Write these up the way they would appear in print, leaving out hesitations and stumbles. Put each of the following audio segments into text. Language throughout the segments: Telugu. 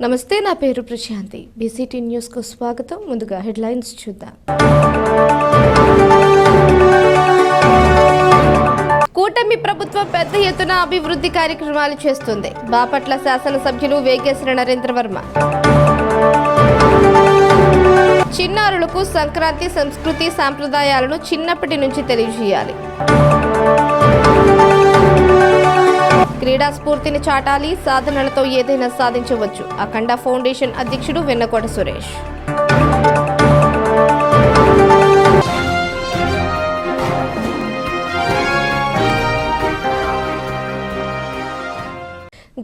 నమస్తే, నా పేరు ప్రశాంతి. బీసీటీ న్యూస్ కు స్వాగతం. ముందుగా హెడ్లైన్స్ చూద్దాం. కూటమి ప్రభుత్వం పెద్ద ఎత్తున అభివృద్ధి కార్యక్రమాలు చేస్తుంది. బాపట్ల శాసనసభ్యులు వేగేశ్వర నరేంద్ర వర్మ. చిన్నారులకు సంక్రాంతి సంస్కృతి సాంప్రదాయాలను చిన్నప్పటి నుంచి తెలియజేయాలి. క్రీడా స్ఫూర్తిని చాటాలి, సాధనలతో ఏదైనా సాధించవచ్చు. అఖండ ఫౌండేషన్ అధ్యక్షుడు వెన్నకోట సురేష్.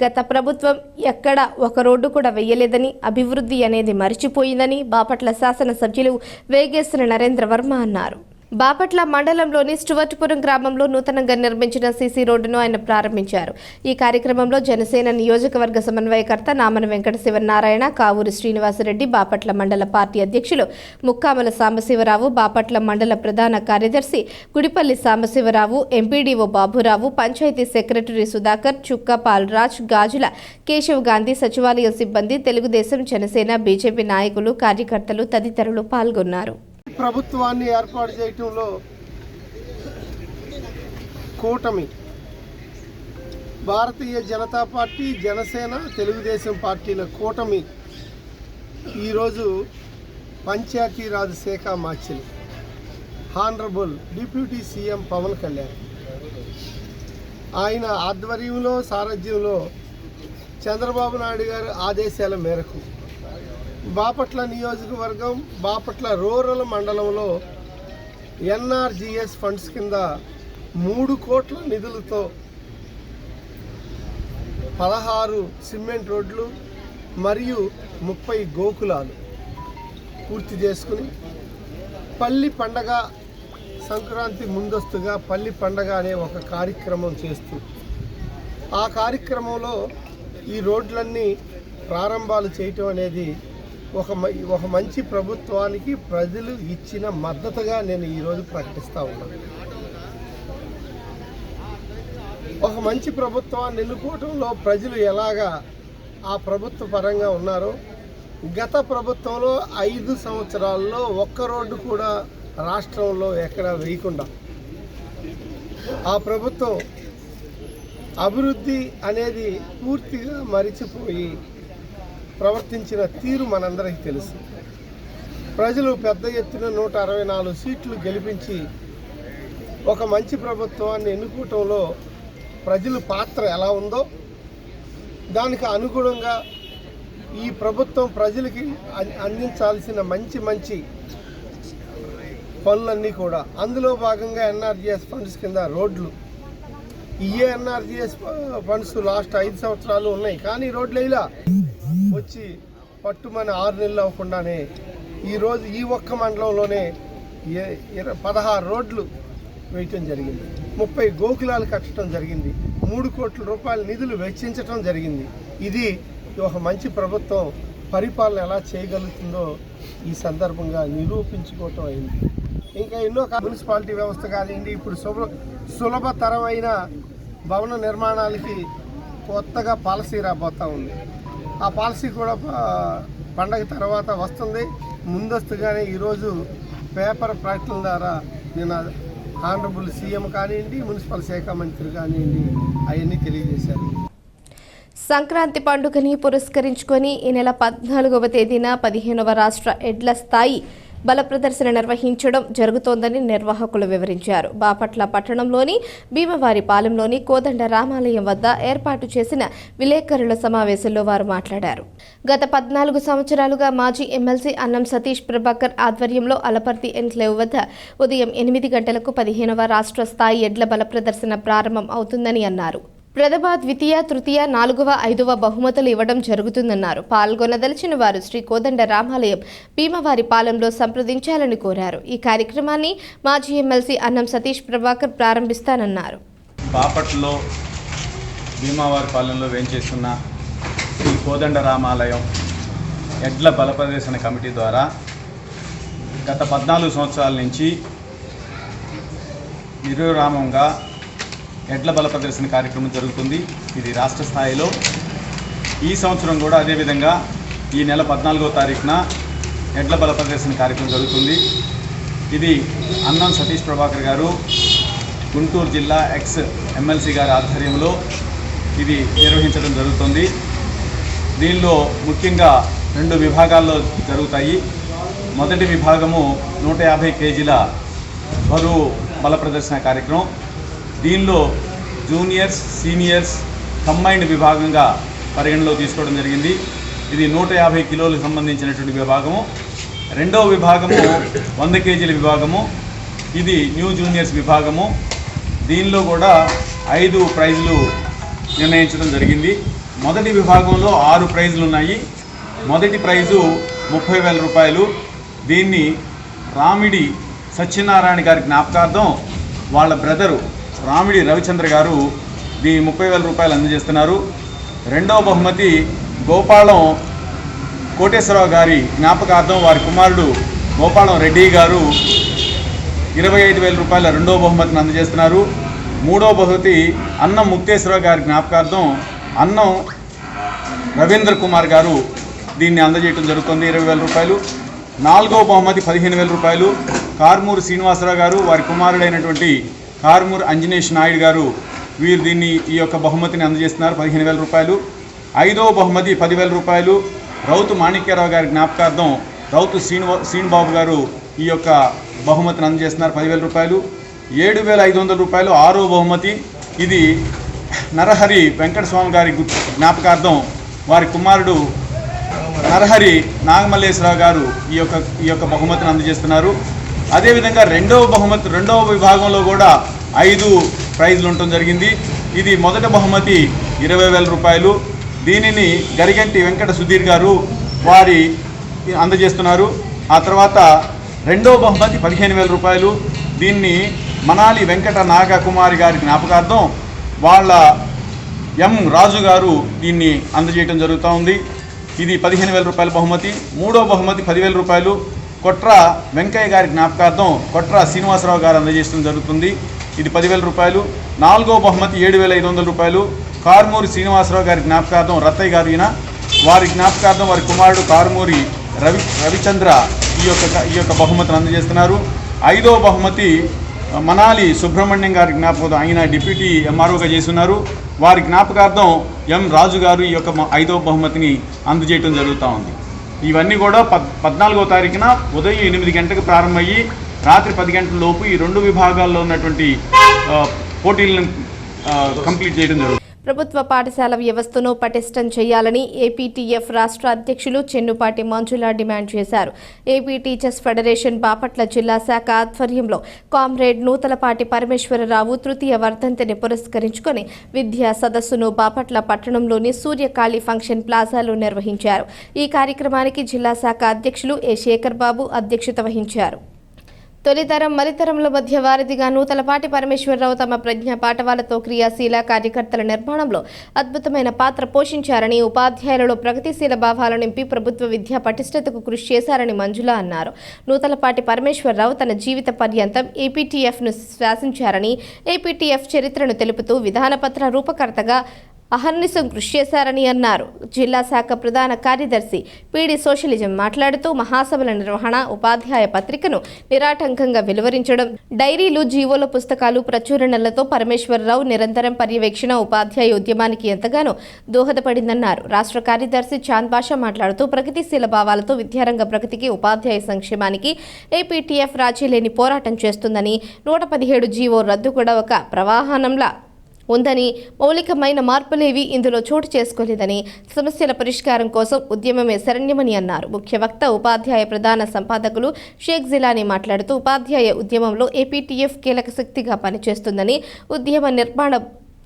గత ప్రభుత్వం ఎక్కడ ఒక రోడ్డు కూడా వేయలేదని, అభివృద్ధి అనేది మరిచిపోయిందని బాపట్ల శాసనసభ్యులు వేగేశ్వర నరేంద్ర వర్మ అన్నారు. బాపట్ల మండలంలోని స్టువర్ట్పురం గ్రామంలో నూతనంగా నిర్మించిన సీసీ రోడ్డును ఆయన ప్రారంభించారు. ఈ కార్యక్రమంలో జనసేన నియోజకవర్గ సమన్వయకర్త నామన వెంకట శివనారాయణ, కావూరి శ్రీనివాసరెడ్డి, బాపట్ల మండల పార్టీ అధ్యక్షులు ముక్కామల సాంబశివరావు, బాపట్ల మండల ప్రధాన కార్యదర్శి గుడిపల్లి సాంబశివరావు, ఎంపీడీఓ బాబురావు, పంచాయతీ సెక్రటరీ సుధాకర్, చుక్క పాల్రాజ్, గాజుల కేశవ్ గాంధీ, సచివాలయ సిబ్బంది, తెలుగుదేశం, జనసేన, బీజేపీ నాయకులు, కార్యకర్తలు తదితరులు పాల్గొన్నారు. ప్రభుత్వాన్ని ఏర్పాటు చేయటంలో కూటమి భారతీయ జనతా పార్టీ, జనసేన, తెలుగుదేశం పార్టీల కూటమి ఈరోజు పంచాయతీరాజ్ శాఖ మార్చిలు honourable deputy CM Pawan Kalyan ఆయన ఆధ్వర్యంలో, సారథ్యంలో చంద్రబాబు నాయుడు గారి ఆదేశాల మేరకు బాపట్ల నియోజకవర్గం, బాపట్ల రూరల్ మండలంలో ఎన్ఆర్జీఎస్ ఫండ్స్ కింద 3 కోట్ల నిధులతో 16 సిమెంట్ రోడ్లు మరియు 30 గోకులాలు పూర్తి చేసుకుని పల్లి పండగ, సంక్రాంతి ముందస్తుగా పల్లి పండగ అనే ఒక కార్యక్రమం చేస్తూ ఆ కార్యక్రమంలో ఈ రోడ్లన్నీ ప్రారంభాలు చేయటం అనేది ఒక మంచి ప్రభుత్వానికి ప్రజలు ఇచ్చిన మద్దతుగా నేను ఈరోజు ప్రకటిస్తూ ఉన్నాను. ఒక మంచి ప్రభుత్వాన్ని ఎన్నుకోవటంలో ప్రజలు ఎలాగా ఆ ప్రభుత్వ పరంగా ఉన్నారో, గత ప్రభుత్వంలో 5 సంవత్సరాల్లో ఒక్క రోడ్డు కూడా రాష్ట్రంలో ఎక్కడ వేయకుండా ఆ ప్రభుత్వం అభివృద్ధి అనేది పూర్తిగా మరిచిపోయి ప్రవర్తించిన తీరు మనందరికీ తెలుసు. ప్రజలు పెద్ద ఎత్తున 164 సీట్లు గెలిపించి ఒక మంచి ప్రభుత్వాన్ని ఎన్నుకోవటంలో ప్రజల పాత్ర ఎలా ఉందో దానికి అనుగుణంగా ఈ ప్రభుత్వం ప్రజలకి అందించాల్సిన మంచి పనులన్నీ కూడా అందులో భాగంగా ఎన్ఆర్జీఎస్ ఫండ్స్ కింద రోడ్లు, ఎన్ఆర్జీఎస్ ఫండ్స్ లాస్ట్ 5 సంవత్సరాలు ఉన్నాయి, కానీ రోడ్లు ఇలా వచ్చి పట్టుమని 6 నెలలు అవ్వకుండానే ఈరోజు ఈ ఒక్క మండలంలోనే 16 రోడ్లు వేయటం జరిగింది, 30 గోకులాలు కట్టడం జరిగింది, 3 కోట్ల రూపాయల నిధులు వెచ్చించడం జరిగింది. ఇది ఒక మంచి ప్రభుత్వం పరిపాలన ఎలా చేయగలుగుతుందో ఈ సందర్భంగా నిరూపించుకోవటం అయింది. ఇంకా ఎన్నో మున్సిపాలిటీ వ్యవస్థ కానివ్వండి, ఇప్పుడు సులభతరమైన భవన నిర్మాణాలకి కొత్తగా పాలసీ రాబోతూ ఉంది. ఆ పాలసీ కూడా పండగ తర్వాత వస్తుంది. ముందస్తుగానే ఈరోజు పేపర్ ప్రకటన ద్వారా నేను హానరబుల్ సీఎం కానివ్వండి, మున్సిపల్ శాఖ మంత్రి కానివ్వండి అవన్నీ తెలియజేశారు. సంక్రాంతి పండుగని పురస్కరించుకొని ఈ నెల 14వ తేదీన 15వ రాష్ట్ర ఎడ్ల స్థాయి బల ప్రదర్శన నిర్వహించడం జరుగుతోందని నిర్వాహకులు వివరించారు. బాపట్ల పట్టణంలోని భీమవారిపాలెంలోని కోదండ రామాలయం వద్ద ఏర్పాటు చేసిన విలేకరుల సమావేశంలో వారు మాట్లాడారు. గత 14 సంవత్సరాలుగా మాజీ ఎమ్మెల్సీ అన్నం సతీష్ ప్రభాకర్ ఆధ్వర్యంలో అలపర్తి ఎన్క్లేవ్ వద్ద ఉదయం 8 గంటలకు 15వ రాష్ట్ర స్థాయి ఎడ్ల బల ప్రదర్శన ప్రారంభం అవుతుందని అన్నారు. ప్రథమ, ద్వితీయ, తృతీయ, 4వ, 5వ బహుమతులు ఇవ్వడం జరుగుతుందన్నారు. పాల్గొనదలిచిన వారు శ్రీ కోదండ రామాలయం భీమవారిపాలెంలో సంప్రదించాలని కోరారు. ఈ కార్యక్రమాన్ని మాజీ ఎమ్మెల్సీ అన్నం సతీష్ ప్రభాకర్ ప్రారంభిస్తానన్నారు. బాపట్లలో భీమవారిపాలెంలో వేంచేస్తున్న శ్రీ కోదండ రామాలయం ఎడ్ల బల ప్రదర్శన కమిటీ ద్వారా గత 14 సంవత్సరాల నుంచి నిర్విరామంగా ఎడ్ల బల ప్రదర్శన కార్యక్రమం జరుగుతుంది. ఇది రాష్ట్ర స్థాయిలో ఈ సంవత్సరం కూడా అదేవిధంగా ఈ నెల 14వ తారీఖున ఎడ్ల బల ప్రదర్శన కార్యక్రమం జరుగుతుంది. ఇది అన్నం సతీష్ ప్రభాకర్ గారు గుంటూరు జిల్లా ఎక్స్ ఎమ్మెల్సీ గారి ఆధ్వర్యంలో ఇది నిర్వహించడం జరుగుతుంది. దీనిలో ముఖ్యంగా 2 విభాగాల్లో జరుగుతాయి. మొదటి విభాగము 150 కేజీల బరువు బల ప్రదర్శన కార్యక్రమం. దీనిలో జూనియర్స్, సీనియర్స్ కంబైన్డ్ విభాగంగా పరిగణలో తీసుకోవడం జరిగింది. ఇది 150 కిలోలకు సంబంధించినటువంటి విభాగము. రెండవ విభాగము 100 కేజీల విభాగము. ఇది న్యూ జూనియర్స్ విభాగము. దీనిలో కూడా 5 ప్రైజులు నిర్ణయించడం జరిగింది. మొదటి విభాగంలో 6 ప్రైజులు ఉన్నాయి. మొదటి ప్రైజు 30,000 రూపాయలు. దీన్ని రామిడి సత్యనారాయణ గారి జ్ఞాపకార్థం వాళ్ళ బ్రదరు రామిడి రవిచంద్ర గారు దీని 30,000 రూపాయలు అందజేస్తున్నారు. రెండవ బహుమతి గోపాలం కోటేశ్వరరావు గారి జ్ఞాపకార్థం వారి కుమారుడు గోపాలం రెడ్డి గారు 25,000 రూపాయల రెండవ బహుమతిని అందజేస్తున్నారు. మూడవ బహుమతి అన్నం ముక్తేశ్వరరావు గారి జ్ఞాపకార్థం అన్నం రవీంద్ర కుమార్ గారు దీన్ని అందజేయడం జరుగుతుంది 20,000 రూపాయలు. నాలుగవ బహుమతి 15,000 రూపాయలు కార్మూరు శ్రీనివాసరావు గారు వారి కుమారుడైనటువంటి కార్మూరు అంజనేష్ నాయుడు గారు వీరు దీన్ని ఈ యొక్క బహుమతిని అందజేస్తున్నారు 15,000 రూపాయలు. ఐదవ బహుమతి 10,000 రూపాయలు రౌతు మాణిక్యరావు గారి జ్ఞాపకార్థం రౌతు శ్రీనిబాబు గారు ఈ యొక్క బహుమతిని అందజేస్తున్నారు 10,000 రూపాయలు. 7,500 రూపాయలు ఆరో బహుమతి. ఇది నరహరి వెంకటస్వామి గారి జ్ఞాపకార్థం వారి కుమారుడు నరహరి నాగమల్లేశ్వరరావు గారు ఈ యొక్క బహుమతిని అందజేస్తున్నారు. అదేవిధంగా రెండవ విభాగంలో కూడా 5 ప్రైజులు ఉండటం జరిగింది. ఇది మొదటి బహుమతి 20,000 రూపాయలు. దీనిని గరిగంటి వెంకట సుధీర్ గారు వారి అందజేస్తున్నారు. ఆ తర్వాత రెండవ బహుమతి 15,000 రూపాయలు. దీన్ని మనాలి వెంకట నాగకుమారి గారి జ్ఞాపకార్థం వాళ్ళ ఎం రాజు గారు దీన్ని అందజేయడం జరుగుతూ ఉంది. ఇది 15,000 రూపాయల బహుమతి. మూడో బహుమతి 10,000 రూపాయలు కొట్ర వెంకయ్య గారి జ్ఞాపకార్థం కొట్ర శ్రీనివాసరావు గారు అందజేయడం జరుగుతుంది. ఇది 10,000 రూపాయలు. నాలుగో బహుమతి 7,500 రూపాయలు కార్మూరి శ్రీనివాసరావు గారి జ్ఞాపకార్థం రత్తయ్య గారు వారి జ్ఞాపకార్థం వారి కుమారుడు కార్మూరి రవిచంద్ర ఈ యొక్క బహుమతిని అందజేస్తున్నారు. ఐదో బహుమతి మనాలి సుబ్రహ్మణ్యం గారి జ్ఞాపకం ఆయన డిప్యూటీ ఎంఆర్ఓగా చేస్తున్నారు. వారి జ్ఞాపకార్థం ఎం రాజు గారు ఈ యొక్క 5వ బహుమతిని అందజేయడం జరుగుతూ ఉంది. ఇవన్నీ కూడా 14వ తారీఖున ఉదయం 8 గంటలకు ప్రారంభమయ్యి రాత్రి 10 గంటల లోపు ఈ 2 విభాగాల్లో ఉన్నటువంటి పోటీలను కంప్లీట్ చేయడం జరుగుతుంది. ప్రభుత్వ పాఠశాల వ్యవస్థను పటిష్టం చేయాలని ఏపీటీఎఫ్ రాష్ట్ర అధ్యక్షులు చెన్నుపాటి మంజుల డిమాండ్ చేశారు. ఏపీ టీచర్స్ ఫెడరేషన్ బాపట్ల జిల్లా శాఖ ఆధ్వర్యంలో కామ్రేడ్ నూతలపాటి పరమేశ్వరరావు తృతీయ వర్ధంతిని పురస్కరించుకొని విద్యా సదస్సును బాపట్ల పట్టణంలోని సూర్యకాళి ఫంక్షన్ ప్లాజాలో నిర్వహించారు. ఈ కార్యక్రమానికి జిల్లా శాఖ అధ్యక్షులు ఏ శేఖర్ బాబు అధ్యక్షత వహించారు. తొలితరం మలితరంల మధ్య వారధిగా నూతలపాటి పరమేశ్వరరావు తమ ప్రజ్ఞా పాఠవాలతో క్రియాశీల కార్యకర్తల నిర్మాణంలో అద్భుతమైన పాత్ర పోషించారని, ఉపాధ్యాయులలో ప్రగతిశీల భావాలు నింపి ప్రభుత్వ విద్యా పటిష్టతకు కృషి చేశారని మంజుల అన్నారు. నూతలపాటి పరమేశ్వరరావు తన జీవిత పర్యంతం ఏపీటీఎఫ్ను శాసించారని, ఏపీటీఎఫ్ చరిత్రను తెలుపుతూ విధానపత్ర రూపకర్తగా అహర్నిశం కృషి చేశారని అన్నారు. జిల్లా శాఖ ప్రధాన కార్యదర్శి పీడి సోషలిజం మాట్లాడుతూ మహాసభల నిర్వహణ, ఉపాధ్యాయ పత్రికను నిరాటంకంగా వెలువరించడం, డైరీలు, జీవోల పుస్తకాలు ప్రచురణలతో పరమేశ్వరరావు నిరంతరం పర్యవేక్షణ ఉపాధ్యాయ ఉద్యమానికి ఎంతగానో దోహదపడిందన్నారు. రాష్ట్ర కార్యదర్శి చాంద్ బాషా మాట్లాడుతూ ప్రగతిశీల భావాలతో విద్యారంగ ప్రగతికి, ఉపాధ్యాయ సంక్షేమానికి ఏపీటీఎఫ్ రాజీలేని పోరాటం చేస్తుందని, 117 జీవో రద్దు కూడా ఒక ప్రవాహనంలా ఉందని, మౌలికమైన మార్పులేవి ఇందులో చోటు చేసుకోలేదని, సమస్యల పరిష్కారం కోసం ఉద్యమమే శరణ్యమని అన్నారు. ముఖ్య వక్త ఉపాధ్యాయ ప్రధాన సంపాదకులు షేక్ జిలానీ మాట్లాడుతూ ఉపాధ్యాయ ఉద్యమంలో ఏపీటీఎఫ్ కీలక శక్తిగా పనిచేస్తుందని, ఉద్యమ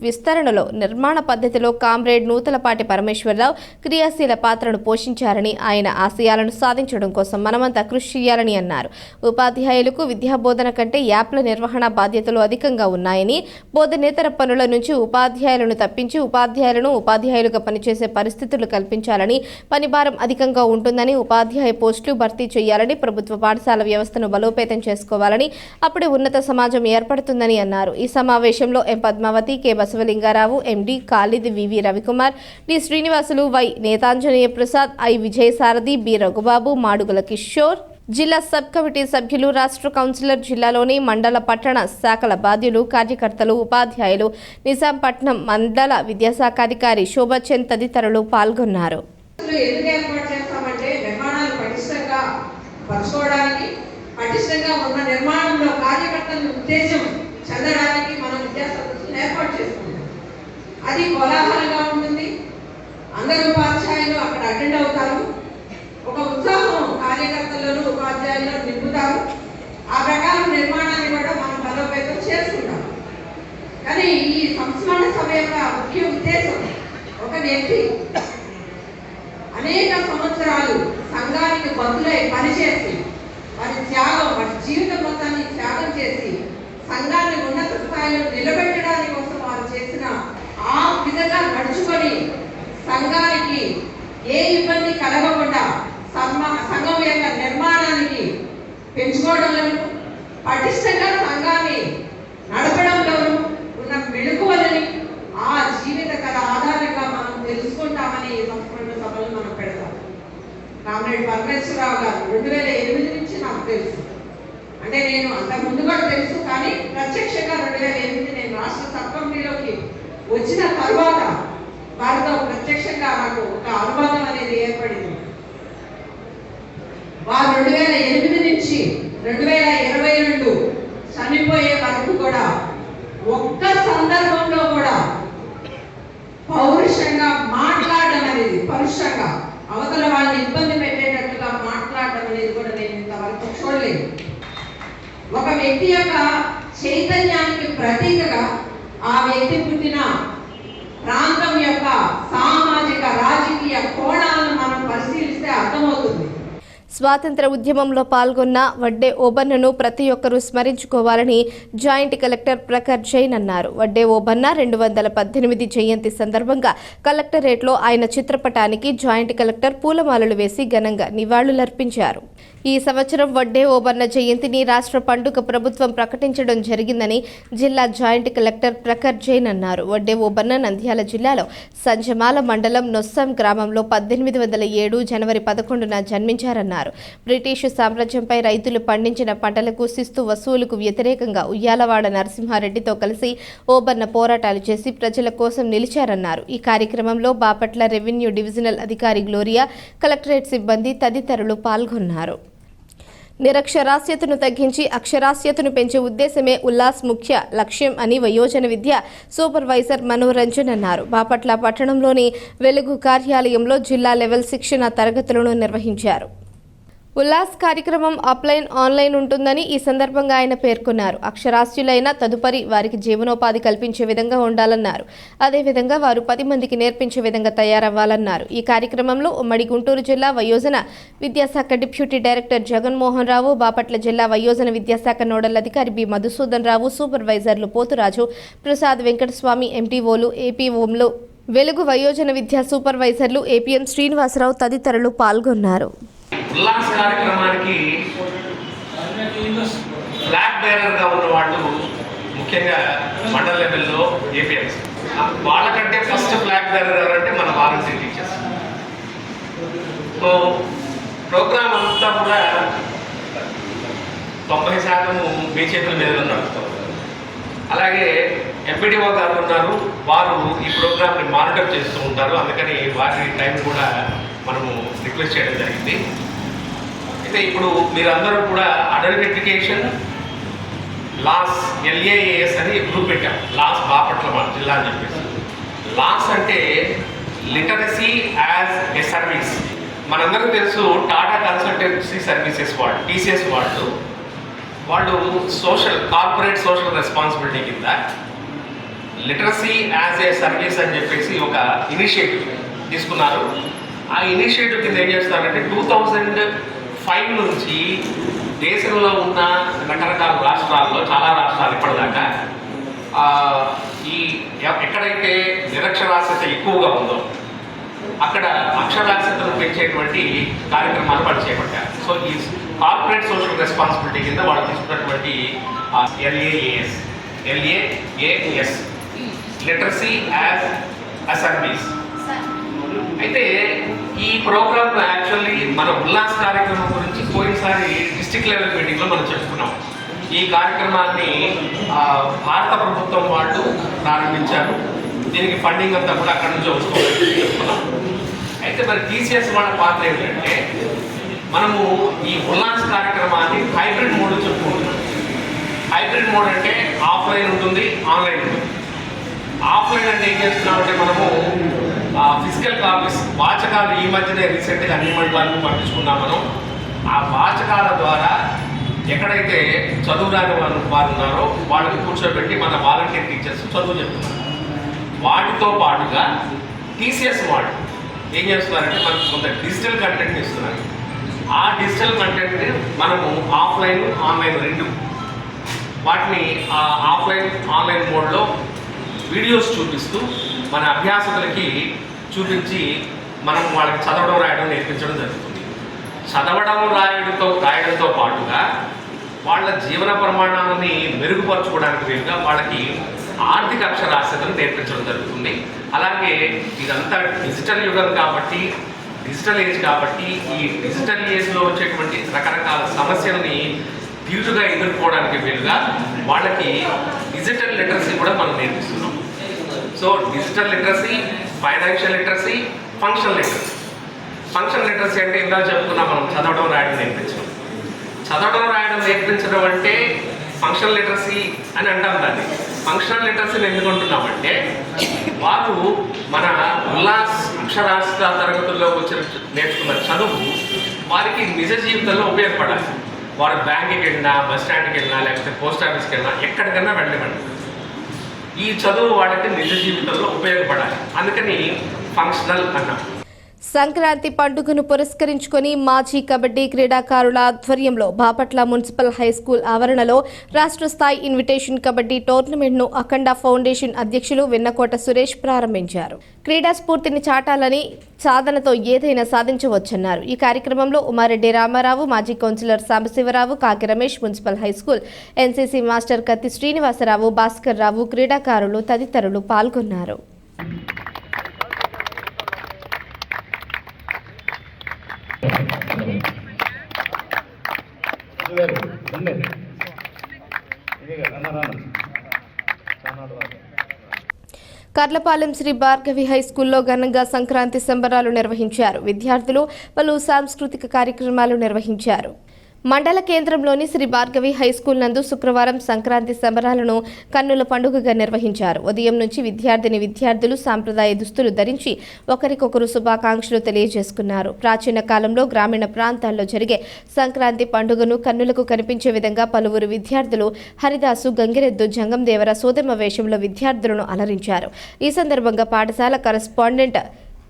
విస్తరణలో నిర్మాణ పద్ధతిలో కామ్రేడ్ నూతలపాటి పరమేశ్వరరావు క్రియాశీల పాత్రను పోషించారని, ఆయన ఆశయాలను సాధించడం కోసం మనమంతా కృషి చేయాలని అన్నారు. ఉపాధ్యాయులకు విద్యాబోధన కంటే యాప్ల నిర్వహణ బాధ్యతలు అధికంగా ఉన్నాయని, బోధనేతర పనుల నుంచి ఉపాధ్యాయులను తప్పించి ఉపాధ్యాయులుగా పనిచేసే పరిస్థితులు కల్పించాలని, పనిభారం అధికంగా ఉంటుందని, ఉపాధ్యాయ పోస్టులు భర్తీ చేయాలని, ప్రభుత్వ పాఠశాల వ్యవస్థను బలోపేతం చేసుకోవాలని, అప్పుడే ఉన్నత సమాజం ఏర్పడుతుందని అన్నారు. ఈ సమావేశంలో M Padmavathi, K Basavalingarao, MD Khalid, VV Ravikumar, D Srinivasulu, Y Nethanjaneya Prasad, I Vijayasarathi, B Raghubabu, Madugula Kishore, జిల్లా సబ్ కమిటీ సభ్యులు, రాష్ట్ర కౌన్సిలర్, జిల్లాలోని మండల పట్టణ శాఖల బాధ్యులు, కార్యకర్తలు, ఉపాధ్యాయులు, నిజాంపట్నం మండల విద్యాశాఖ అధికారి శోభాచంద్ తదితరులు పాల్గొన్నారు. ఎందుకు ఏర్పాటు చేస్తామంటే నిర్మాణాలు పటిష్టంగా పరచుకోవడానికి, పటిష్టంగా ఉన్న నిర్మాణంలో కార్యకర్తలను ఉత్తేజం చెందడానికి మనం విద్యా సదస్సులను ఏర్పాటు చేసుకుంటాం. అది కోలాహలంగా ఉంటుంది. అందరూ ఉపాధ్యాయులు అక్కడ అటెండ్ అవుతారు. ఒక ఉత్సాహం కార్యకర్తలను ఉపాధ్యాయులను నింపుతారు. ఆ ప్రకారం నిర్మాణాన్ని కూడా మనం బలోపేతం చేసుకుంటాం. కానీ ఈ సంస్మరణ సభ యొక్క ముఖ్య ఉద్దేశం ఒక వ్యక్తి అనేక సంవత్సరాలు సంఘానికి బదులై పనిచేసి వారి త్యాగం, వారి జీవితం మొత్తాన్ని త్యాగం చేసి సంఘాన్ని ఉన్నత స్థాయిలో నిలబెట్టడానికి కోసం వారు చేసిన ఆ విధంగా నడుచుకొని సంఘానికి ఏ ఇబ్బంది కలగకుండా సంఘం యొక్క నిర్మాణానికి పెంచుకోవడంలోనూ, పటిష్టంగా సంఘాన్ని నడపడంలోనూ ఉన్న మెళుకువలని ఆ జీవిత కథ ఆధారంగా మనం తెలుసుకుంటామని ఈ సంస్మరణ సభలు మనం పెడతాం. కామ్రేడ్ పరమేశ్వరరావు గారు 2008 నుంచి నాకు తెలుసు. అంటే నేను అంతకు ముందు కూడా తెలుసు, కానీ ప్రత్యక్షంగా 2008 నేను రాష్ట్ర సబ్ కమిటీలోకి వచ్చిన తర్వాత వారితో ప్రత్యక్షంగా నాకు ఒక అనుబంధం అనేది ఏర్పడింది. వారు 2008 నుంచి 2022 చనిపోయే వరకు కూడా ఒక్క సందర్భంలో కూడా పౌరుషంగా మాట్లాడడం అనేది, పరుషంగా అవతల వాళ్ళని ఇబ్బంది పెట్టేటట్టుగా మాట్లాడడం అనేది కూడా నేను ఇంతవరకు చూడలేదు. ఒక వ్యక్తి యొక్క చైతన్యానికి ప్రతీకగా ఆ వ్యక్తి పుట్టిన ప్రాంతం యొక్క సామాజిక రాజకీయ కోణాలను మనం పరిశీలిస్తే అర్థమవుతుంది. స్వాతంత్ర ఉద్యమంలో పాల్గొన్న వడ్డే ఓబన్నను ప్రతి ఒక్కరూ స్మరించుకోవాలని జాయింట్ కలెక్టర్ ప్రఖర్ జైన్ అన్నారు. వడ్డే ఓబన్న 218 జయంతి సందర్భంగా కలెక్టరేట్లో ఆయన చిత్రపటానికి జాయింట్ కలెక్టర్ పూలమాలలు వేసి ఘనంగా నివాళులర్పించారు. ఈ సంవత్సరం వడ్డే ఓబన్న జయంతిని రాష్ట్ర పండుగ ప్రభుత్వం ప్రకటించడం జరిగిందని జిల్లా జాయింట్ కలెక్టర్ ప్రఖర్ జైన్ అన్నారు. వడ్డే ఓబన్న నంద్యాల జిల్లాలో సంజమాల మండలం నొస్సం గ్రామంలో 1807 జనవరి 11న జన్మించారన్నారు. బ్రిటిషు సామ్రాజ్యంపై రైతులు పండించిన పంటలకు శిస్తు వసూలుకు వ్యతిరేకంగా ఉయ్యాలవాడ నరసింహారెడ్డితో కలిసి ఓబన్న పోరాటాలు చేసి ప్రజల కోసం నిలిచారన్నారు. ఈ కార్యక్రమంలో బాపట్ల రెవెన్యూ డివిజనల్ అధికారి గ్లోరియా, కలెక్టరేట్ సిబ్బంది తదితరులు పాల్గొన్నారు. నిరక్షరాస్యతను తగ్గించి అక్షరాస్యతను పెంచే ఉద్దేశమే ఉల్లాస్ ముఖ్య లక్ష్యం అని వయోజన విద్య సూపర్వైజర్ మనోరంజన్ అన్నారు. బాపట్ల పట్టణంలోని వెలుగు కార్యాలయంలో జిల్లా లెవెల్ శిక్షణ తరగతులను నిర్వహించారు. ఉల్లాస్ కార్యక్రమం ఆఫ్లైన్, ఆన్లైన్ ఉంటుందని ఈ సందర్భంగా ఆయన పేర్కొన్నారు. అక్షరాస్యులైన తదుపరి వారికి జీవనోపాధి కల్పించే విధంగా ఉండాలన్నారు. అదేవిధంగా వారు 10 మందికి నేర్పించే విధంగా తయారవ్వాలన్నారు. ఈ కార్యక్రమంలో ఉమ్మడి గుంటూరు జిల్లా వయోజన విద్యాశాఖ డిప్యూటీ డైరెక్టర్ జగన్మోహన్ రావు, బాపట్ల జిల్లా వయోజన విద్యాశాఖ నోడల్ అధికారి బి మధుసూదన్ రావు, సూపర్వైజర్లు పోతురాజు, ప్రసాద్, వెంకటస్వామి, ఎంటీఓలు, ఏపీఓంలు, వెలుగు వయోజన విద్యా సూపర్వైజర్లు ఏపీఎం శ్రీనివాసరావు తదితరులు పాల్గొన్నారు. ఉల్లాస్ కార్యక్రమానికి ఫ్లాగ్ బేరర్గా ఉన్న వాళ్ళు ముఖ్యంగా మండల లెవెల్లో ఏపీఎస్, వాళ్ళకంటే ఫస్ట్ ఫ్లాగ్ బేరర్ ఎవరంటే మన వాలంటీర్ టీచర్స్. సో ప్రోగ్రామ్ అంతా కూడా 90% మీ చేతుల మీద నడుపుతారు. అలాగే ఎంపీడీఓ గారు ఉన్నారు, వారు ఈ ప్రోగ్రామ్ని మానిటర్ చేస్తూ ఉంటారు. అందుకని వారి టైం కూడా మనము రిక్వెస్ట్ చేయడం జరిగింది. అయితే ఇప్పుడు మీరందరూ కూడా అడల్ట్ ఎడ్యుకేషన్ లాస్ LAAS అని గ్రూప్ పెట్టాం. లాస్ బాపట్ల మన జిల్లా అని చెప్పేసి. లాస్ అంటే లిటరసీ యాజ్ ఎ సర్వీస్. మనందరికీ తెలుసు టాటా కన్సల్టెన్సీ సర్వీసెస్ వాళ్ళు, TCS వాళ్ళు కార్పొరేట్ సోషల్ రెస్పాన్సిబిలిటీ కింద లిటరసీ యాజ్ ఏ సర్వీస్ అని చెప్పేసి ఒక ఇనిషియేటివ్ తీసుకున్నారు. ఆ ఇనిషియేటివ్ కింద ఏం చేస్తారంటే 2005 నుంచి దేశంలో ఉన్న రకరకాల రాష్ట్రాల్లో, చాలా రాష్ట్రాలు ఇప్పటిదాకా ఎక్కడైతే నిరక్షరాస్యత ఎక్కువగా ఉందో అక్కడ అక్షరాస్యతను పెంచేటువంటి కార్యక్రమాలు వాళ్ళు చేపట్టారు. సో ఈ కార్పొరేట్ సోషల్ రెస్పాన్సిబిలిటీ కింద వాళ్ళు తీసుకున్నటువంటి LAAS literacy as a service. అయితే ఈ ప్రోగ్రామ్ యాక్చువల్లీ మన ఉల్లాస్ కార్యక్రమం గురించి పోయినసారి డిస్ట్రిక్ట్ లెవెల్ మీటింగ్లో మనం చెప్పుకున్నాం. ఈ కార్యక్రమాన్ని భారత ప్రభుత్వం వాళ్ళు ప్రారంభించారు. దీనికి ఫండింగ్ అంతా కూడా అక్కడి నుంచి వస్తుంది చెప్పుకున్నాం. అయితే మరి టీసీఎస్ వాళ్ళ పాత్ర ఏంటంటే మనము ఈ ఉల్లాస్ కార్యక్రమాన్ని హైబ్రిడ్ మోడ్ చెప్పుకుంటున్నాం. హైబ్రిడ్ మోడ్ అంటే ఆఫ్లైన్ ఉంటుంది, ఆన్లైన్ ఉంటుంది. ఆఫ్లైన్ అంటే ఏం చేస్తున్నామంటే మనము ఫిజికల్ కాపీస్ వాచకాలు ఈ మధ్యనే రీసెంట్గా అన్ని మండలాలకు పంపించుకున్నాం. మనం ఆ వాచకాల ద్వారా ఎక్కడైతే చదువు రాని వారు ఉన్నారో వాళ్ళని కూర్చోబెట్టి మన వాలంటీర్ టీచర్స్ చదువు చెప్తున్నారు. వాటితో పాటుగా టీసీఎస్ వాళ్ళు ఏం చేస్తున్నారంటే మనకు కొంత డిజిటల్ కంటెంట్ ఇస్తున్నారు. ఆ డిజిటల్ కంటెంట్ మనము ఆఫ్లైన్ ఆన్లైన్ రెండు వాటిని ఆఫ్లైన్ ఆన్లైన్ మోడ్లో వీడియోస్ చూపిస్తూ మన అభ్యాసకులకి చూపించి మనం వాళ్ళకి చదవడం రాయడం నేర్పించడం జరుగుతుంది. చదవడం రాయడంతో పాటుగా వాళ్ళ జీవన ప్రమాణాలని మెరుగుపరచుకోవడానికి వీలుగా వాళ్ళకి ఆర్థిక అక్షరాస్యతను నేర్పించడం జరుగుతుంది. అలాగే ఇదంతా డిజిటల్ యుగం కాబట్టి, డిజిటల్ ఏజ్ కాబట్టి ఈ డిజిటల్ ఏజ్లో వచ్చేటువంటి రకరకాల సమస్యలని తీరుగా ఎదుర్కోవడానికి వీలుగా వాళ్ళకి డిజిటల్ లిటరసీ కూడా మనం నేర్పిస్తున్నాం. So digital literacy, financial literacy, functional literacy. Functional literacy అంటే ఇంకా చెప్పుకున్నాం మనం చదవడం రాయడం నేర్పించడం. చదవడం రాయడం నేర్పించడం అంటే ఫంక్షనల్ లిటరసీ అని అంటాం దాన్ని. ఫంక్షనల్ లిటరసీని ఎందుకు అంటున్నామంటే వారు మన ఉల్లాస్ అక్షరాస్యత తరగతుల్లో వచ్చి నేర్చుకున్న చదువు వారికి నిజ జీవితంలో ఉపయోగపడాలి. వారు బ్యాంక్కి వెళ్ళినా, బస్ స్టాండ్కి వెళ్ళినా, లేకపోతే పోస్ట్ ఆఫీస్కి వెళ్ళినా, ఎక్కడికైనా వెళ్ళమండి ఈ చదువు వాళ్ళకి నిజ జీవితంలో ఉపయోగపడాలి. అందుకని ఫంక్షనల్ అన్నాం. సంక్రాంతి పండుగను పురస్కరించుకొని మాజీ కబడ్డీ క్రీడాకారుల ఆధ్వర్యంలో బాపట్ల మున్సిపల్ హైస్కూల్ ఆవరణలో రాష్ట్ర స్థాయి ఇన్విటేషన్ కబడ్డీ టోర్నమెంట్ను అఖండ ఫౌండేషన్ అధ్యక్షులు వెన్నకోట సురేష్ ప్రారంభించారు. క్రీడా స్ఫూర్తిని చాటాలని, సాధనతో ఏదైనా సాధించవచ్చన్నారు. ఈ కార్యక్రమంలో ఉమారెడ్డి రామారావు, మాజీ కౌన్సిలర్ సాంబశివరావు, కాకి Ramesh, municipal high school NCC master కత్తి శ్రీనివాసరావు, భాస్కర్ రావు, క్రీడాకారులు తదితరులు పాల్గొన్నారు. కర్లపాలెం శ్రీ భార్గవి హైస్కూల్లో ఘనంగా సంక్రాంతి సంబరాలు నిర్వహించారు. విద్యార్థులు పలు సాంస్కృతిక కార్యక్రమాలు నిర్వహించారు. మండల కేంద్రంలోని శ్రీ భార్గవి హైస్కూల్ నందు శుక్రవారం సంక్రాంతి సంబరాలను కన్నుల పండుగగా నిర్వహించారు. ఉదయం నుంచి విద్యార్థులు సాంప్రదాయ దుస్తులు ధరించి ఒకరికొకరు శుభాకాంక్షలు తెలియజేసుకున్నారు. ప్రాచీన కాలంలో గ్రామీణ ప్రాంతాల్లో జరిగే సంక్రాంతి పండుగను కన్నులకు కనిపించే విధంగా పలువురు విద్యార్థులు హరిదాసు, గంగిరెద్దు, జంగం దేవర సోదమ వేషంలో విద్యార్థులను అలరించారు. ఈ సందర్భంగా పాఠశాల కరెస్పాండెంట్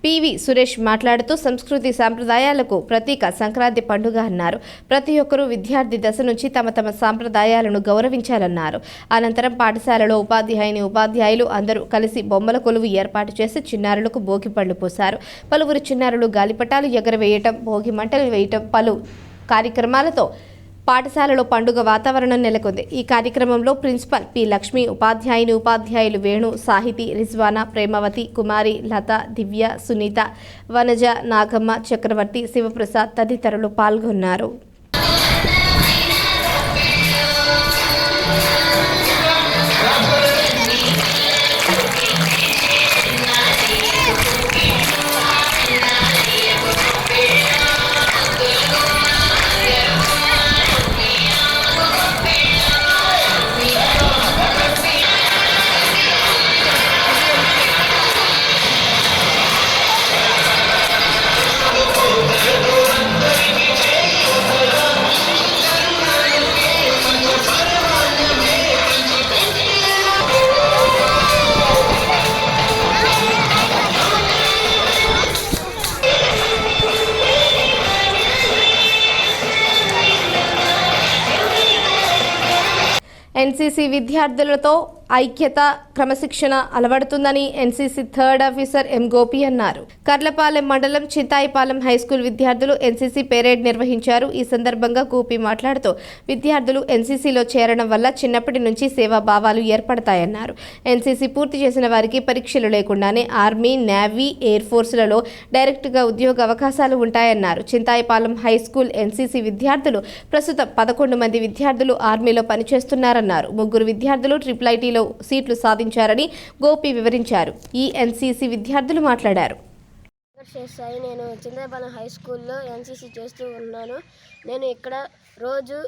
పివి సురేష్ మాట్లాడుతూ సంస్కృతి సాంప్రదాయాలకు ప్రతీక సంక్రాంతి పండుగ అన్నారు. ప్రతి ఒక్కరూ విద్యార్థి దశ నుంచి తమ సాంప్రదాయాలను గౌరవించాలన్నారు. అనంతరం పాఠశాలలో ఉపాధ్యాయులు అందరూ కలిసి బొమ్మల కొలువు ఏర్పాటు చేసి చిన్నారులకు భోగి పళ్ళు పోశారు. పలువురు చిన్నారులు గాలిపటాలు ఎగరవేయటం, భోగి మంటలు వేయటం, పలు కార్యక్రమాలతో పాఠశాలలో పండుగ వాతావరణం నెలకొంది. ఈ కార్యక్రమంలో ప్రిన్సిపల్ పి లక్ష్మి, ఉపాధ్యాయులు వేణు, సాహితి, రిజ్వానా, ప్రేమవతి, కుమారి, లత, దివ్య, సునీత, వనజ, నాగమ్మ, చక్రవర్తి, శివప్రసాద్ తదితరులు పాల్గొన్నారు. ఎన్సీసీ విద్యార్థులతో ఐక్యత క్రమశిక్షణ అలవడుతుందని NCC third officer M Gopi అన్నారు. కర్లపాలెం మండలం చింతాయిపాలెం హైస్కూల్ విద్యార్థులు ఎన్సీసీ పెరేడ్ నిర్వహించారు. ఈ సందర్భంగా గోపి మాట్లాడుతూ విద్యార్థులు ఎన్సీసీలో చేరడం వల్ల చిన్నప్పటి నుంచి సేవా భావాలు ఏర్పడతాయన్నారు. ఎన్సీసీ పూర్తి చేసిన వారికి పరీక్షలు లేకుండానే ఆర్మీ, నేవీ, ఎయిర్ ఫోర్సులలో డైరెక్ట్గా ఉద్యోగ అవకాశాలు ఉంటాయన్నారు. చింతాయిపాలెం హైస్కూల్ ఎన్సీసీ విద్యార్థులు ప్రస్తుతం 11 మంది విద్యార్థులు ఆర్మీలో పనిచేస్తున్నారన్నారు. 3 విద్యార్థులు IIITలో సీట్లు సాధించారని గోపి వివరించారు. ఈ ఎన్సీసీ విద్యార్థులు మాట్లాడారు. నేను చింతాయిపాలెం హై స్కూల్లో ఎన్సీసీ చేస్తూ ఉన్నాను. నేను ఇక్కడ రోజు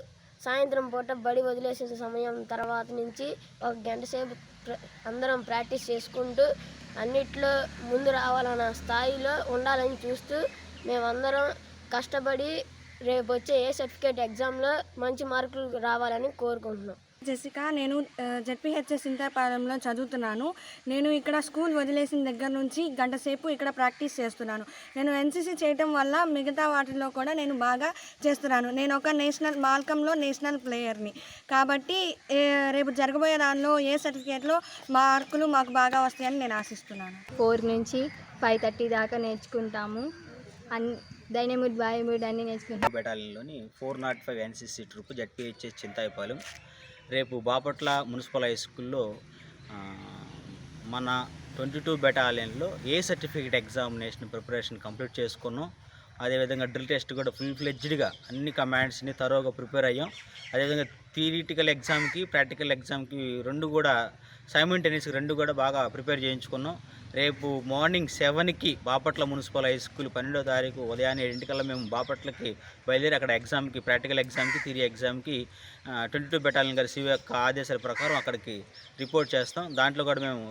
సాయంత్రం పూట బడి వదిలేసే సమయం తర్వాత నుంచి 1 గంట సేపు అందరం ప్రాక్టీస్ చేసుకుంటూ అన్నిట్లో ముందు రావాలన్న స్థాయిలో ఉండాలని చూస్తూ మేమందరం కష్టపడి రేపు వచ్చే సర్టిఫికేట్ ఎగ్జామ్లో మంచి మార్కులు రావాలని కోరుకుంటున్నాం. జెసికా, నేను జెడ్పీహెచ్ఎస్ చింతాయిపాలెంలో చదువుతున్నాను. నేను ఇక్కడ స్కూల్ వదిలేసిన దగ్గర నుంచి గంట సేపు ఇక్కడ ప్రాక్టీస్ చేస్తున్నాను. నేను ఎన్సీసీ చేయటం వల్ల మిగతా వాటిల్లో కూడా నేను బాగా చేస్తున్నాను. నేను ఒక మాల్కంలో నేషనల్ ప్లేయర్ని కాబట్టి రేపు జరగబోయే దానిలో ఏ సర్టిఫికేట్లో మార్కులు మాకు బాగా వస్తాయని నేను ఆశిస్తున్నాను. 4 నుంచి 5:30 దాకా నేర్చుకుంటాము. డైనమిడ్, బయోమిడ్ అన్నీ నేర్చుకుంటాం. బెటాలియన్లోని 405 ఎన్సీసీ ట్రూప్ జెడ్పీహెచ్ఎస్ చింతాయిపాలెం రేపు బాపట్ల మున్సిపల్ హై స్కూల్లో మన 22 బెటాలియన్లో సర్టిఫికేట్ ఎగ్జామినేషన్ ప్రిపరేషన్ కంప్లీట్ చేసుకున్నాం. అదేవిధంగా డ్రిల్ టెస్ట్ కూడా ఫుల్ ఫ్లెడ్జ్డ్గా అన్ని కమాండ్స్ని తరోగా ప్రిపేర్ అయ్యాం. అదేవిధంగా థియరిటికల్ ఎగ్జామ్కి, ప్రాక్టికల్ ఎగ్జామ్కి రెండు కూడా సైమల్టేనియస్గా రెండు కూడా బాగా ప్రిపేర్ చేయించుకున్నాం. రేపు మార్నింగ్ 7కి బాపట్ల మున్సిపల్ హై స్కూల్ 12వ తారీఖు ఉదయాన్నే 7 మేము బాపట్లకి బయలుదేరి అక్కడ ఎగ్జామ్కి, ప్రాక్టికల్ ఎగ్జామ్కి, థియరీ ఎగ్జామ్కి 22 బెటాలియన్ గారి సివి యొక్క ఆదేశాల ప్రకారం అక్కడికి రిపోర్ట్ చేస్తాం. దాంట్లో కూడా మేము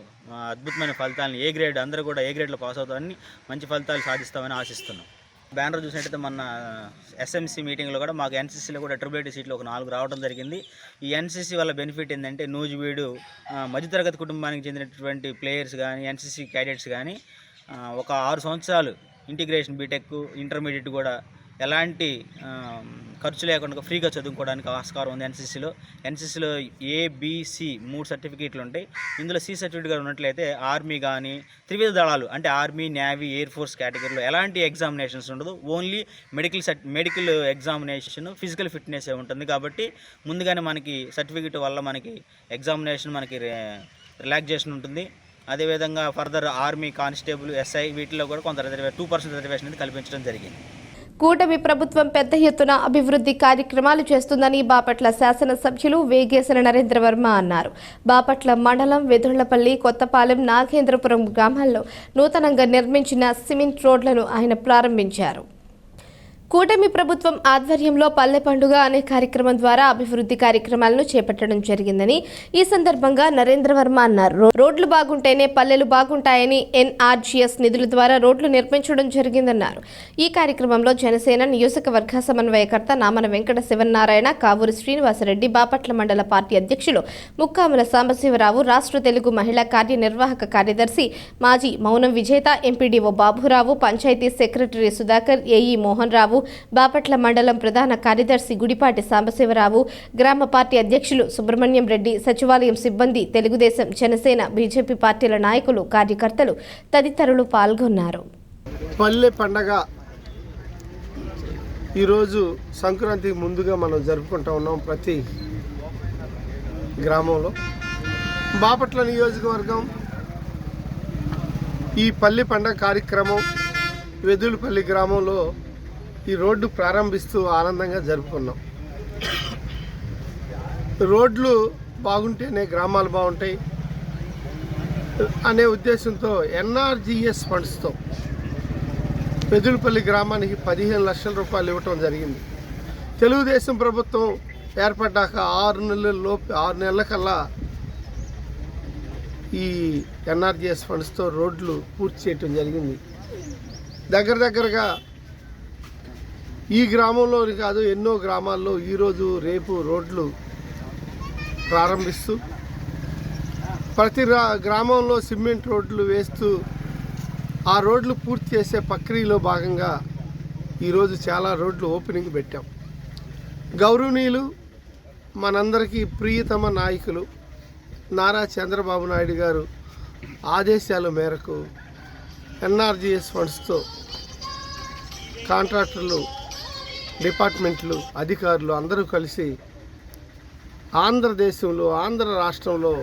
అద్భుతమైన ఫలితాలను ఏ గ్రేడ్ అందరూ కూడా ఏ గ్రేడ్లో పాస్ అవుతామని మంచి ఫలితాలు సాధిస్తామని ఆశిస్తున్నాం. బ్యానర్ చూసినట్టయితే మన ఎస్ఎంసీ మీటింగ్లో కూడా మాకు ఎన్సీసీలో కూడా IIIT సీట్లు ఒక 4 రావడం జరిగింది. ఈ ఎన్సీసీ వల్ల బెనిఫిట్ ఏంటంటే నూజివీడు మధ్యతరగతి కుటుంబానికి చెందినటువంటి ప్లేయర్స్ కానీ, ఎన్సీసీ క్యాడెట్స్ కానీ ఒక 6 సంవత్సరాలు ఇంటిగ్రేషన్, బీటెక్, ఇంటర్మీడియట్ కూడా ఎలాంటి ఖర్చు లేకుండా ఫ్రీగా చదువుకోవడానికి ఆస్కారం ఉంది ఎన్సీసీలో ABC 3 సర్టిఫికేట్లు ఉంటాయి. ఇందులో C సర్టిఫికేట్ గారు ఉన్నట్లయితే ఆర్మీ కానీ త్రివిధ దళాలు అంటే ఆర్మీ, నేవీ, ఎయిర్ ఫోర్స్ కేటగిరీలో ఎలాంటి ఎగ్జామినేషన్స్ ఉండదు. Only medical examination, physical fitness ఉంటుంది. కాబట్టి ముందుగానే మనకి సర్టిఫికేట్ వల్ల మనకి ఎగ్జామినేషన్ మనకి రిలాక్సేషన్ ఉంటుంది. అదేవిధంగా ఫర్దర్ ఆర్మీ, కానిస్టేబుల్, SI వీటిలో కూడా కొంత 2% రిజర్వేషన్ అనేది కల్పించడం జరిగింది. కూటమి ప్రభుత్వం పెద్ద ఎత్తున అభివృద్ధి కార్యక్రమాలు చేస్తుందని బాపట్ల శాసనసభ్యులు వేగేశ్వర నరేంద్రవర్మ అన్నారు. బాపట్ల మండలం వెదుళ్లపల్లి, కొత్తపాలెం, నాగేంద్రపురం గ్రామాల్లో నూతనంగా నిర్మించిన సిమెంట్ రోడ్లను ఆయన ప్రారంభించారు. కూటమి ప్రభుత్వం ఆధ్వర్యంలో పల్లె పండుగ అనే కార్యక్రమం ద్వారా అభివృద్ధి కార్యక్రమాలను చేపట్టడం జరిగిందని ఈ సందర్భంగా నరేంద్రవర్మ అన్నారు. రోడ్లు బాగుంటేనే పల్లెలు బాగుంటాయని NRGS నిధుల ద్వారా రోడ్లు నిర్మించడం జరిగిందన్నారు. ఈ కార్యక్రమంలో జనసేన నియోజకవర్గ సమన్వయకర్త నామన వెంకట శివనారాయణ, కావూరి శ్రీనివాసరెడ్డి, బాపట్ల మండల పార్టీ అధ్యక్షులు ముక్కాముల సాంబశివరావు, రాష్ట్ర తెలుగు మహిళా కార్యనిర్వాహక కార్యదర్శి మాజీ మౌనం విజేత, MPDO Baburao, panchayat secretary Sudhakar, AE Mohan Rao, Bapatla మండలం ప్రధాన కార్యదర్శి గుడిపాటి సాంబశివరావు, గ్రామ పార్టీ అధ్యక్షులు సుబ్రహ్మణ్యం రెడ్డి, సచివాలయం సిబ్బంది, తెలుగుదేశం, జనసేన, బీజేపీ పార్టీల నాయకులు, కార్యకర్తలు తదితరులు పాల్గొన్నారు. పల్లె పండగ ఈరోజు సంక్రాంతికి ముందుగా మనం జరుపుకుంటూ ఉన్నాం. ప్రతి గ్రామంలో బాపట్ల నియోజకవర్గం ఈ పల్లె పండగ కార్యక్రమం వెదులపల్లి గ్రామంలో ఈ రోడ్డు ప్రారంభిస్తూ ఆనందంగా జరుపుకున్నాం. రోడ్లు బాగుంటేనే గ్రామాలు బాగుంటాయి అనే ఉద్దేశంతో NRGS ఫండ్స్తో వెదులపల్లి గ్రామానికి 15 లక్షల రూపాయలు ఇవ్వటం జరిగింది. తెలుగుదేశం ప్రభుత్వం ఏర్పడ్డాక 6 నెలల కల్లా ఈ NRGS ఫండ్స్తో రోడ్లు పూర్తి చేయటం జరిగింది. దగ్గరగా ఈ గ్రామంలోని కాదు ఎన్నో గ్రామాల్లో ఈరోజు రేపు రోడ్లు ప్రారంభిస్తూ ప్రతి గ్రామంలో సిమెంట్ రోడ్లు వేస్తూ ఆ రోడ్లు పూర్తి చేసే ప్రక్రియలో భాగంగా ఈరోజు చాలా రోడ్లు ఓపెనింగ్ పెట్టాం. గౌరవనీయులు మనందరికీ ప్రియతమ నాయకులు నారా చంద్రబాబు నాయుడు గారు ఆదేశాల మేరకు ఎన్ఆర్జీఎస్ ఫండ్స్తో కాంట్రాక్టర్లు, డిపార్ట్మెంట్లు, అధికారులు అందరూ కలిసి ఆంధ్ర రాష్ట్రంలో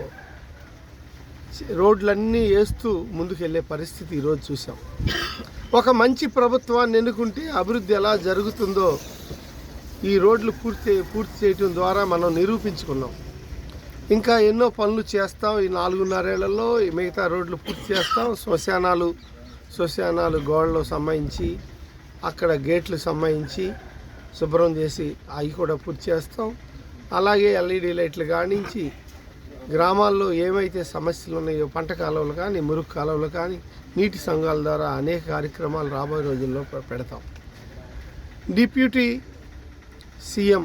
రోడ్లన్నీ వేస్తూ ముందుకెళ్ళే పరిస్థితి ఈరోజు చూసాం. ఒక మంచి ప్రభుత్వాన్ని ఎన్నుకుంటే అభివృద్ధి ఎలా జరుగుతుందో ఈ రోడ్లు పూర్తి చేయటం ద్వారా మనం నిరూపించుకున్నాం. ఇంకా ఎన్నో పనులు చేస్తాం. ఈ 4.5 ఏళ్లలో మిగతా రోడ్లు పూర్తి చేస్తాం. శ్మశానాలు గోడలు సంబంధించి, అక్కడ గేట్లు సంబంధించి శుభ్రం చేసి అవి కూడా పూర్తి చేస్తాం. అలాగే ఎల్ఈడి లైట్లు కానించి గ్రామాల్లో ఏమైతే సమస్యలు ఉన్నాయో, పంట కాలువలు కానీ, మురుగు కాలువలు కానీ, నీటి సంఘాల ద్వారా అనేక కార్యక్రమాలు రాబోయే రోజుల్లో పెడతాం. డిప్యూటీ సీఎం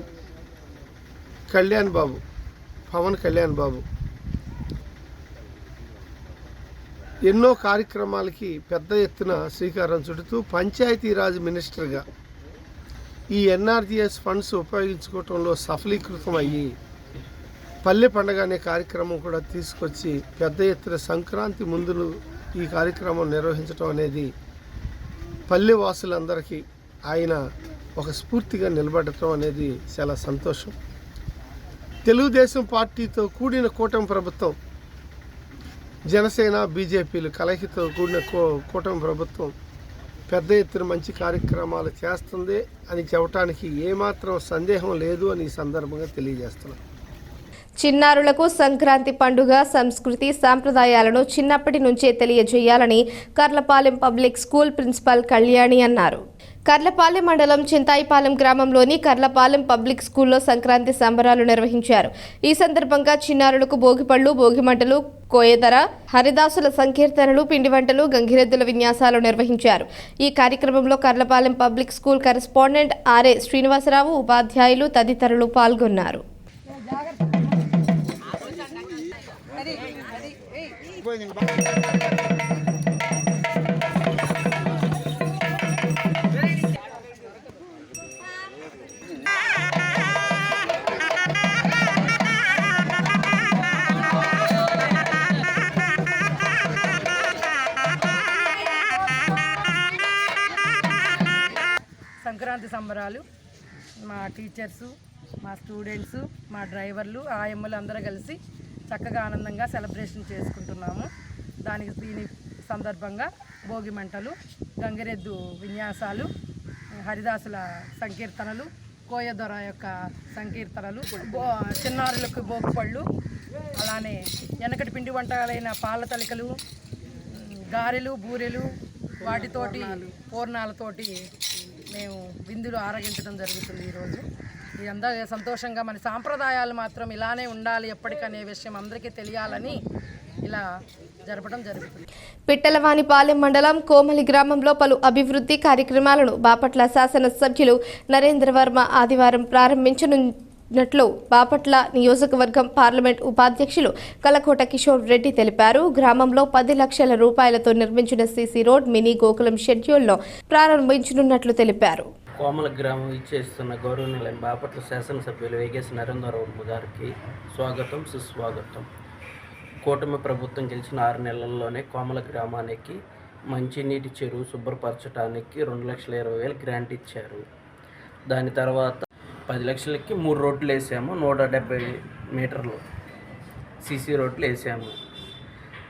పవన్ కళ్యాణ్ బాబు ఎన్నో కార్యక్రమాలకి పెద్ద ఎత్తున శ్రీకారం చుడుతూ పంచాయతీరాజ్ మినిస్టర్గా ఈ ఎన్ఆర్జీఎస్ ఫండ్స్ ఉపయోగించుకోవటంలో సఫలీకృతం అయ్యి పల్లె పండుగ అనే కార్యక్రమం కూడా తీసుకొచ్చి పెద్ద ఎత్తున సంక్రాంతి ముందు ఈ కార్యక్రమం నిర్వహించడం అనేది పల్లె వాసులందరికీ ఆయన ఒక స్ఫూర్తిగా నిలబడటం అనేది చాలా సంతోషం. తెలుగుదేశం పార్టీతో కూడిన కూటమి ప్రభుత్వం, జనసేన, బీజేపీలు కలయికతో కూడిన కూటమి ప్రభుత్వం పెద్ద ఎత్తున మంచి కార్యక్రమాలు చేస్తుంది అని చెప్పడానికి ఏమాత్రం సందేహం లేదు అని ఈ సందర్భంగా తెలియజేస్తున్నాం. చిన్నారులకు సంక్రాంతి పండుగ సంస్కృతి సాంప్రదాయాలను చిన్నప్పటి నుంచే తెలియజేయాలని Karlapalem public school principal Kalyani అన్నారు. కర్లపాలెం మండలం చింతాయిపాలెం గ్రామంలోని కర్లపాలెం పబ్లిక్ స్కూల్లో సంక్రాంతి సంబరాలు నిర్వహించారు. ఈ సందర్భంగా చిన్నారులకు భోగిపళ్ళు, భోగిమంటలు, కోయదర, హరిదాసుల సంకీర్తనలు, పిండి వంటలు, గంగిరెద్దుల విన్యాసాలు నిర్వహించారు. ఈ కార్యక్రమంలో Karlapalem public school correspondent R A Srinivasarao, ఉపాధ్యాయులు తదితరులు పాల్గొన్నారు. సంక్రాంతి సంబరాలు మా టీచర్సు, మా స్టూడెంట్స్, మా డ్రైవర్లు, ఆయమ్మలు అందరూ కలిసి చక్కగా ఆనందంగా సెలబ్రేషన్ చేసుకుంటున్నాము. దీని సందర్భంగా భోగి మంటలు, గంగిరెద్దు విన్యాసాలు, హరిదాసుల సంకీర్తనలు, కోయదొర యొక్క సంకీర్తనలు, చిన్నారులకు భోగిపళ్ళు, అలానే వెనకటి పిండి వంటలైన పాల తలికలు, గారెలు, బూరెలు, వాటితోటి పూర్ణాలతోటి మేము విందులు ఆరగించడం జరుగుతుంది. ఈరోజు ఇదంతా సంతోషంగా మన సాంప్రదాయాలు మాత్రం ఇలానే ఉండాలి ఎప్పటికనే విషయం అందరికీ తెలియాలని ఇలా జరపడం జరుగుతుంది. పిట్టలవానిపాలెం మండలం కోమలి గ్రామంలో పలు అభివృద్ధి కార్యక్రమాలను బాపట్ల శాసనసభ్యులు నరేంద్రవర్మ ఆదివారం ప్రారంభించనున్నట్లు బాపట్ల నియోజకవర్గం పార్లమెంట్ ఉపాధ్యక్షులు కలకోట కిషోర్ రెడ్డి తెలిపారు. గ్రామంలో 10 లక్షల రూపాయలతో నిర్మించిన సీసీ రోడ్ మినీ గోకులం షెడ్యూల్లో ప్రారంభించనున్నట్లు తెలిపారు. కోమల గ్రామం ఇచ్చేస్తున్న గౌరవనీయులైన బాపట్ల శాసనసభ్యులు వేగేసి నరేంద్రవర్మ గారికి స్వాగతం, సుస్వాగతం. కూటమి ప్రభుత్వం గెలిచిన 6 నెలల్లోనే కోమల గ్రామానికి మంచినీటి చెరువు శుభ్రపరచడానికి 2,20,000 గ్రాంట్ ఇచ్చారు. దాని తర్వాత 10 లక్షలకి 3 రోడ్లు వేసాము, 170 మీటర్లు సీసీ రోడ్లు వేసాము.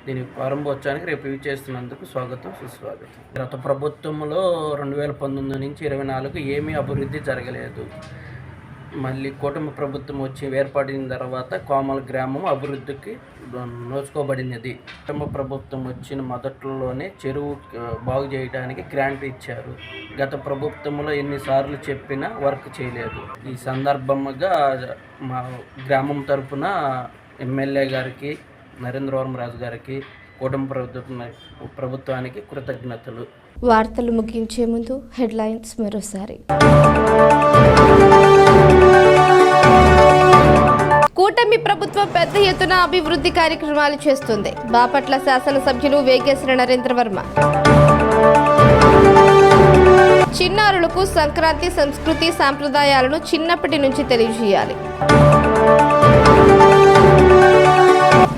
దీని ప్రారంభోత్సవానికి రేపు ఇవి చేస్తున్నందుకు స్వాగతం, సుస్వాగతం. గత ప్రభుత్వంలో 2019 నుంచి 24 ఏమీ అభివృద్ధి జరగలేదు. మళ్ళీ కూటమి ప్రభుత్వం వచ్చి ఏర్పడిన తర్వాత కోమల గ్రామం అభివృద్ధికి నోచుకోబడినది. కూటమి ప్రభుత్వం వచ్చిన మొదట్లోనే చెరువు బాగు చేయడానికి గ్రాంట్ ఇచ్చారు. గత ప్రభుత్వంలో ఎన్నిసార్లు చెప్పినా వర్క్ చేయలేదు. ఈ సందర్భంగా మా గ్రామం తరఫున ఎమ్మెల్యే గారికి, నరేంద్రవర్మరాజు గారికి, కూటమి ప్రభుత్వానికి కృతజ్ఞతలు. వార్తలు ముగించే ముందు హెడ్లైన్స్ మరోసారి. కూటమి ప్రభుత్వం పెద్ద ఎత్తున అభివృద్ధి కార్యక్రమాలు చేస్తుంది. బాపట్ల శాసనసభ్యులు వేగేశ్వర నరేంద్రవర్మ. చిన్నారులకు సంక్రాంతి సంస్కృతి సాంప్రదాయాలను చిన్నప్పటి నుంచి తెలియజేయాలి.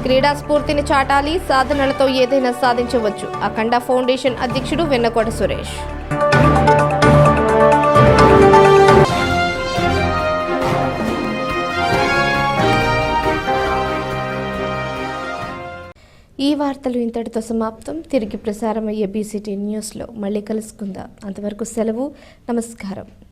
క్రీడా స్ఫూర్తిని చాటాలి, సాధనలతో ఏదైనా సాధించవచ్చు. అఖండ ఫౌండేషన్ అధ్యక్షుడు వెన్నకోట సురేష్. ఈ వార్తలు ఇంతటితో సమాప్తం. తిరిగి ప్రసారమయ్యే బీసీటీ న్యూస్లో మళ్ళీ కలుసుకుందాం. అంతవరకు సెలవు. నమస్కారం.